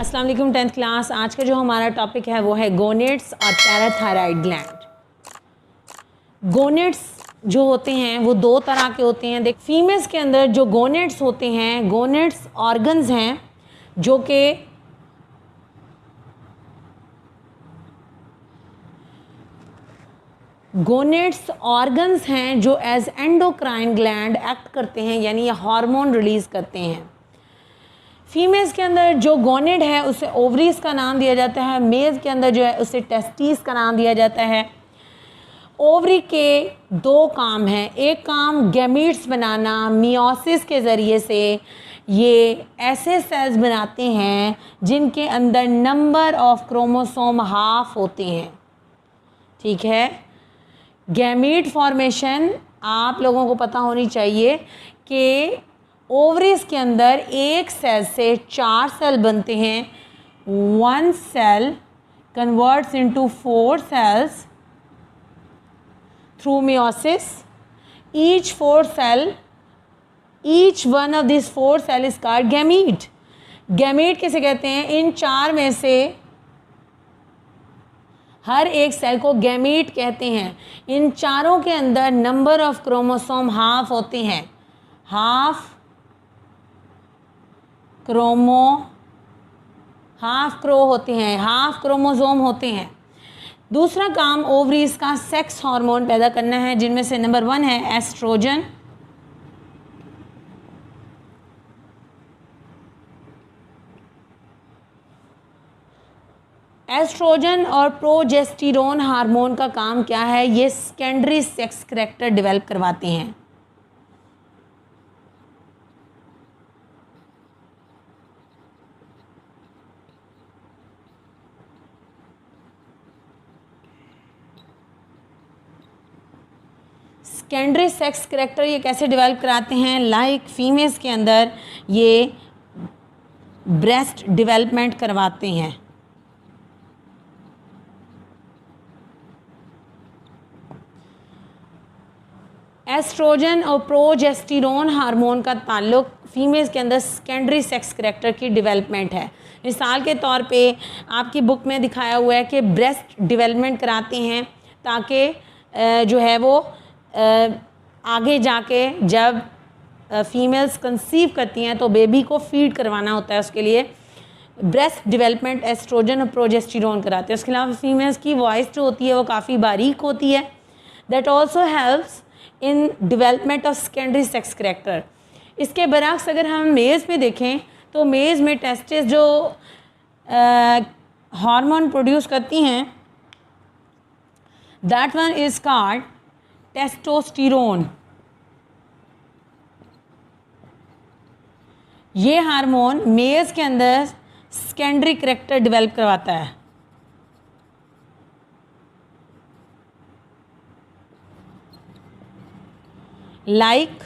अस्सलाम वालेकुम 10th class. आज का जो हमारा टॉपिक है वो है गोनेड्स और पैराथायराइड ग्लैंड। गोनेड्स जो होते हैं वो दो तरह के होते हैं। देख, फीमेल्स के अंदर जो गोनेड्स होते हैं, गोनेड्स ऑर्गन्स हैं जो कि गोनेड्स ऑर्गन्स हैं जो एज एंडोक्राइन ग्लैंड एक्ट करते हैं, यानी ये हार्मोन रिलीज़ करते हैं। फीमेल्स के अंदर जो गोनेड है उसे ओवरीज का नाम दिया जाता है, मेल्स के अंदर जो है उसे टेस्टिस का नाम दिया जाता है। ओवरी के दो काम हैं। एक काम गैमीट्स बनाना, मियोसिस के ज़रिए से ये ऐसे सेल्स बनाते हैं जिनके अंदर नंबर ऑफ क्रोमोसोम हाफ होते हैं। ठीक है, गैमीट फॉर्मेशन आप लोगों को पता होनी चाहिए कि ओवरीज के अंदर एक सेल से 4 सेल बनते हैं। 1 cell converts into 4 cells through meiosis. Each one of these 4 cell is called gamete. Gamete किसे कहते हैं? इन 4 में से हर एक सेल को गैमीट कहते हैं। इन चारों के अंदर नंबर ऑफ क्रोमोसोम हाफ होते हैं। हाफ क्रोमोसोम होते हैं। दूसरा काम ओवरीज का सेक्स हार्मोन पैदा करना है, जिनमें से नंबर 1 है एस्ट्रोजन। एस्ट्रोजन और प्रोजेस्टेरोन हार्मोन का काम क्या है? ये सेकेंडरी सेक्स करैक्टर डेवलप करवाते हैं। सेकेंडरी सेक्स करैक्टर ये कैसे डेवलप कराते हैं? लाइक फीमेल्स के अंदर ये ब्रेस्ट डेवलपमेंट करवाते हैं। एस्ट्रोजन और प्रोजेस्टेरोन हार्मोन का ताल्लुक फीमेल्स के अंदर सेकेंडरी सेक्स करैक्टर की डेवलपमेंट है। मिसाल के तौर पे आपकी बुक में दिखाया हुआ है कि ब्रेस्ट डेवलपमेंट कराते हैं ताकि जो है वो आगे जाके जब फीमेल्स कंसीव करती हैं तो बेबी को फीड करवाना होता है, उसके लिए ब्रेस्ट डेवलपमेंट एस्ट्रोजन और प्रोजेस्टेरोन कराते हैं। उसके अलावा फीमेल्स की वॉइस जो होती है वो काफ़ी बारीक होती है। That also helps in development of secondary sex character. इसके बरक्स अगर हम मेल्स में देखें तो मेल्स में टेस्टिस जो हार्मोन प्रोड्यूस करती हैं, that one is called testosterone. ये हार्मोन मेल्स के अंदर सेकेंडरी करैक्टर डेवलप करवाता है। लाइक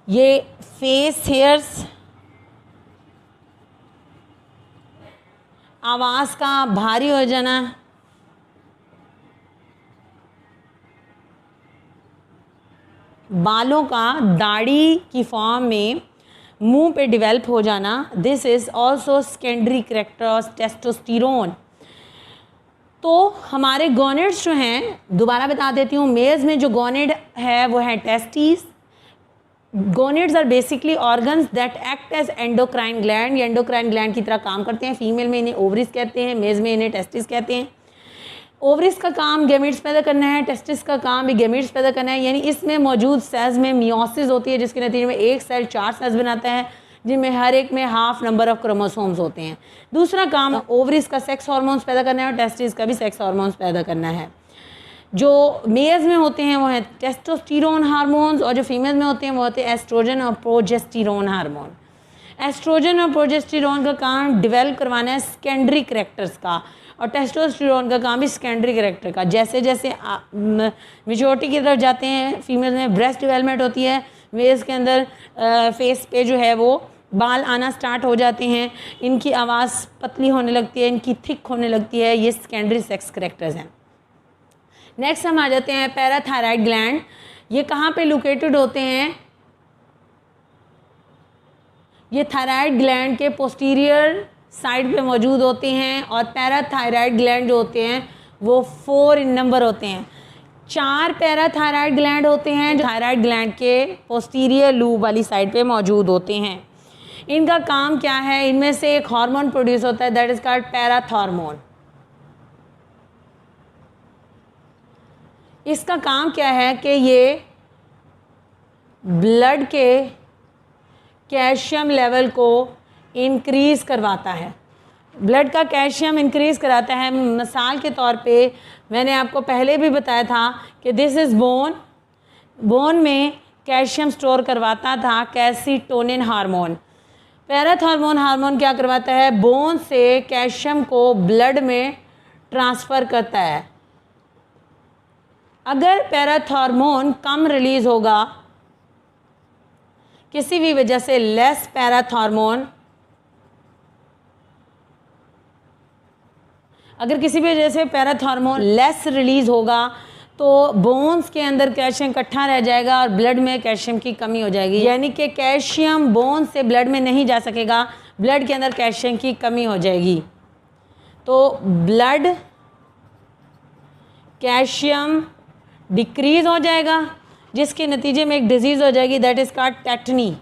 ये फेस हेयर्स, आवाज़ का भारी हो जाना, बालों का दाढ़ी की फॉर्म में मुंह पे डेवलप हो जाना, this is also secondary character of testosterone. तो हमारे गोनेड्स जो हैं, दोबारा बता देती हूँ, मेल्स में जो गोनेड है वो है testis. Gonads are basically organs that act as endocrine gland. ये एंडोक्राइन ग्लैंड की तरह काम करते हैं। फीमेल में इन्हें ओवरीज कहते हैं, मेल्स में इन्हें टेस्टिस कहते हैं। ओवरीज का काम गैमीट्स पैदा करना है, टेस्टिस का काम भी गैमीट्स पैदा करना है, यानी इसमें मौजूद सेल्स में मियोसिस होती है, जिसके नतीजे में एक सेल 4 सेल्स बनाता है, जिनमें हर एक में हाफ नंबर ऑफ क्रोमोसोम्स होते हैं। दूसरा काम ओवरीज का सेक्स हार्मोन्स पैदा करना है और टेस्टिस का भी सेक्स हार्मोन्स पैदा करना है। जो मेल्स में होते हैं वो हैं टेस्टोस्टेरोन हार्मोन्स, और जो फीमेल्स में होते हैं वो होते हैं एस्ट्रोजन और प्रोजेस्टेरोन हार्मोन। एस्ट्रोजन और प्रोजेस्टेरोन का काम डेवलप करवाना है सेकेंडरी करैक्टर्स का, और टेस्टोस्टेरोन का काम भी सेकेंडरी करैक्टर का। जैसे जैसे मेच्योरिटी की तरफ जाते हैं, फीमेल्स में ब्रेस्ट डेवलपमेंट होती है, मेल्स के अंदर फेस पे जो है वो बाल आना स्टार्ट हो जाते हैं, इनकी आवाज़ पतली होने लगती है, इनकी थिक होने लगती है। ये सेकेंडरी सेक्स करैक्टर्स हैं। नेक्स्ट हम आ जाते हैं पैराथायराइड ग्लैंड। ये कहाँ पे लोकेटेड होते हैं? ये थायराइड ग्लैंड के पोस्टीरियर साइड पे मौजूद होते हैं और पैराथायराइड ग्लैंड जो होते हैं वो 4 इन नंबर होते हैं। 4 पैराथायराइड ग्लैंड होते हैं जो थायराइड ग्लैंड के पोस्टीरियर लूब वाली साइड पे मौजूद होते हैं। इनका काम क्या है, इनमें से एक हार्मोन प्रोड्यूस होता है दैट इज कॉल्ड पैराथॉर्मोन। इसका काम क्या है कि ये ब्लड के कैल्शियम लेवल को इंक्रीज़ करवाता है। ब्लड का कैल्शियम इंक्रीज़ कराता है। मिसाल के तौर पे मैंने आपको पहले भी बताया था कि दिस इज़ बोन, बोन में कैल्शियम स्टोर करवाता था कैल्सिटोनिन हार्मोन। पैराथॉर्मोन हार्मोन क्या करवाता है, बोन से कैल्शियम को ब्लड में ट्रांसफ़र करता है। अगर पैराथॉर्मोन कम रिलीज़ होगा, किसी भी वजह से लेस पैराथॉर्मोन, अगर किसी भी वजह से पैराथॉर्मोन लेस रिलीज़ होगा तो बोन्स के अंदर कैल्शियम इकट्ठा रह जाएगा और ब्लड में कैल्शियम की कमी हो जाएगी, यानी कि कैल्शियम बोन से ब्लड में नहीं जा सकेगा, ब्लड के अंदर कैल्शियम की कमी हो जाएगी। तो ब्लड कैल्शियम डिक्रीज़ हो जाएगा जिसके नतीजे में एक डिजीज़ हो जाएगी that is called tetani.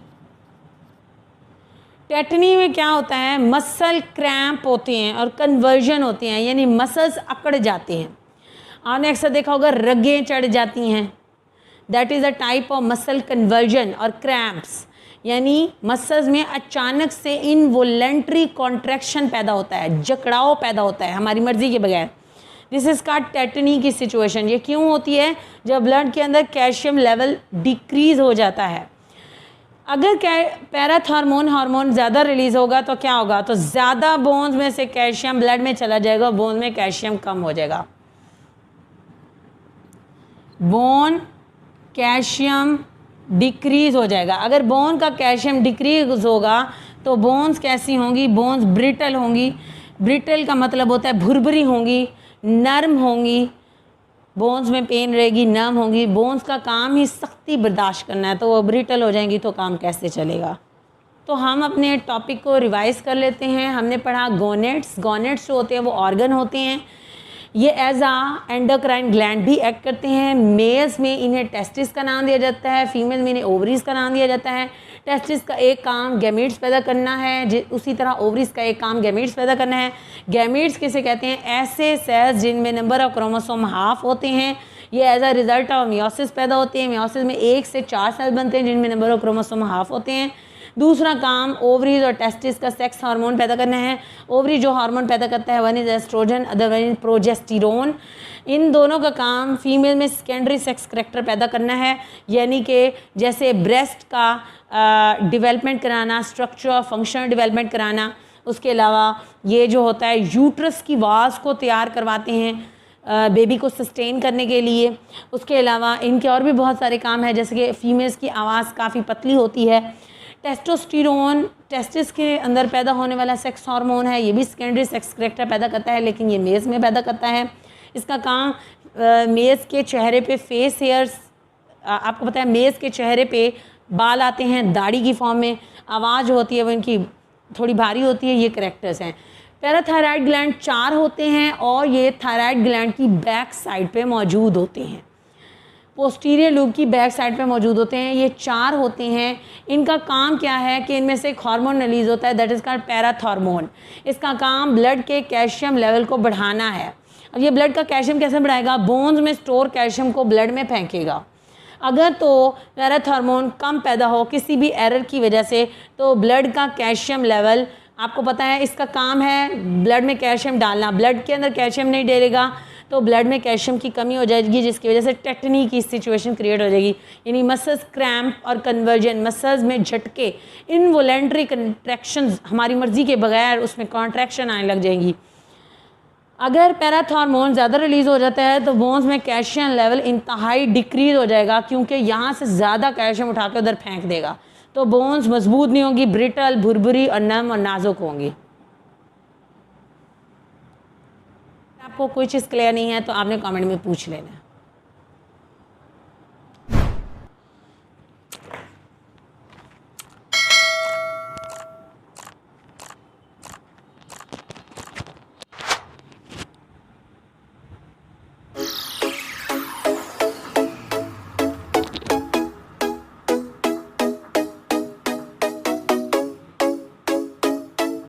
Tetani में क्या होता है, मसल क्रैम्प होते हैं और कन्वर्जन होते हैं, यानी मसल्स अकड़ जाते हैं। आपने अक्सर देखा होगा रगें चढ़ जाती हैं, that is a type of muscle conversion और क्रैम्प्स, यानी मसल्स में अचानक से इनवॉलेंट्री कॉन्ट्रैक्शन पैदा होता है, जकड़ाव पैदा होता है हमारी मर्ज़ी के बगैर। दिस इज़ कॉल्ड टेटनी की सिचुएशन। ये क्यों होती है, जब ब्लड के अंदर कैल्शियम लेवल डिक्रीज़ हो जाता है। अगर पैराथॉर्मोन हार्मोन ज़्यादा रिलीज़ होगा तो क्या होगा, तो ज़्यादा बोन्स में से कैल्शियम ब्लड में चला जाएगा, बोन में कैल्शियम कम हो जाएगा। बोन कैल्शियम डिक्रीज़ हो जाएगा। अगर बोन का कैल्शियम डिक्रीज़ होगा तो बोन्स कैसी होंगी, बोन्स ब्रिटल होंगी। ब्रिटल का मतलब होता है भुरभुरी होंगी, नर्म होंगी, बोन्स में पेन रहेगी, नर्म होंगी। बोन्स का काम ही सख्ती बर्दाश्त करना है, तो वो ब्रिटल हो जाएंगी तो काम कैसे चलेगा। तो हम अपने टॉपिक को रिवाइज़ कर लेते हैं। हमने पढ़ा गोनेट्स। गोनेट्स जो होते हैं वो ऑर्गन होते हैं, ये एज आ एंडोक्राइन ग्लैंड भी एक्ट करते हैं। मेल्स में इन्हें टेस्टिस का नाम दिया जाता है, फीमेल में इन्हें ओवरीज का नाम दिया जाता है। टेस्टिस का एक काम गैमीट्स पैदा करना है, उसी तरह ओवरीज का एक काम गैमीट्स पैदा करना है। गैमीट्स किसे कहते हैं, ऐसे सेल्स जिनमें नंबर ऑफ क्रोमोसोम हाफ होते हैं, ये as a result of meiosis पैदा होते हैं। मियोसिस में 1 से 4 सेल बनते हैं जिनमें नंबर ऑफ क्रोमोसोम हाफ होते हैं। दूसरा काम ओवरीज और टेस्टिस का सेक्स हार्मोन पैदा करना है। ओवरी जो हार्मोन पैदा करता है one is estrogen, other one is progesterone. इन दोनों का काम फीमेल में सेकेंडरी सेक्स करैक्टर पैदा करना है, यानी कि जैसे ब्रेस्ट का डेवलपमेंट कराना, स्ट्रक्चर और फंक्शनल डेवलपमेंट कराना। उसके अलावा ये जो होता है यूट्रस की वाल्स को तैयार करवाते हैं बेबी को सस्टेन करने के लिए। उसके अलावा इनके और भी बहुत सारे काम हैं, जैसे कि फीमेल्स की आवाज़ काफ़ी पतली होती है। टेस्टोस्टेरोन टेस्टिस के अंदर पैदा होने वाला सेक्स हार्मोन है, ये भी सेकेंडरी सेक्स करैक्टर पैदा करता है, लेकिन ये मेल्स में पैदा करता है। इसका काम मेल्स के चेहरे पे फेस हेयर्स, आपको पता है मेल्स के चेहरे पे बाल आते हैं दाढ़ी की फॉर्म में, आवाज़ होती है वो इनकी थोड़ी भारी होती है, ये करैक्टर्स हैं। पैराथायराइड ग्लैंड 4 होते हैं और ये थायराइड ग्लैंड की बैक साइड पे मौजूद होते हैं, पोस्टीरियर लूब की बैक साइड पे मौजूद होते हैं। ये 4 होते हैं। इनका काम क्या है कि इनमें से एक हार्मोन रिलीज़ होता है दैट इज़ कॉल्ड पैराथॉर्मोन। इसका काम ब्लड के कैल्शियम लेवल को बढ़ाना है। अब ये ब्लड का कैल्शियम कैसे बढ़ाएगा, बोन्स में स्टोर कैल्शियम को ब्लड में फेंकेगा। अगर तो पैराथॉर्मोन कम पैदा हो किसी भी एरर की वजह से, तो ब्लड का कैल्शियम लेवल, आपको पता है इसका काम है ब्लड में कैल्शियम डालना। ब्लड के अंदर कैल्शियम नहीं डालेगा तो ब्लड में कैल्शियम की कमी हो जाएगी, जिसकी वजह से टेटनी की सिचुएशन क्रिएट हो जाएगी, यानी मसल्स क्रैम्प और कन्वर्जन, मसल्स में झटके, इनवॉलेंट्री कंट्रैक्शंस, हमारी मर्जी के बगैर उसमें कॉन्ट्रैक्शन आने लग जाएंगी। अगर पैराथॉर्मोन ज़्यादा रिलीज़ हो जाता है तो बोन्स में कैल्शियम लेवल इंतहाई डिक्रीज़ हो जाएगा, क्योंकि यहाँ से ज़्यादा कैल्शियम उठा के उधर फेंक देगा, तो बोन्स मजबूत नहीं होंगी, ब्रिटल, भुरभुरी और नम और नाजुक होंगी। आपको कोई चीज़ क्लियर नहीं है तो आपने कमेंट में पूछ लेना।